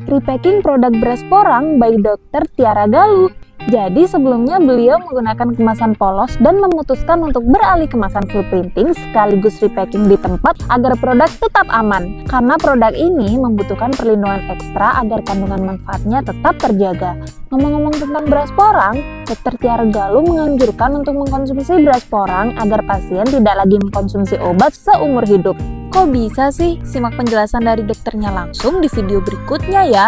Repacking produk beras porang by Dr. Tiara Galuh. Jadi sebelumnya beliau menggunakan kemasan polos dan memutuskan untuk beralih kemasan full printing sekaligus repacking di tempat agar produk tetap aman. Karena produk ini membutuhkan perlindungan ekstra agar kandungan manfaatnya tetap terjaga. Ngomong-ngomong tentang beras porang, Dr. Tiara Galuh menganjurkan untuk mengkonsumsi beras porang agar pasien tidak lagi mengkonsumsi obat seumur hidup. Kok bisa sih? Simak penjelasan dari dokternya langsung di video berikutnya ya.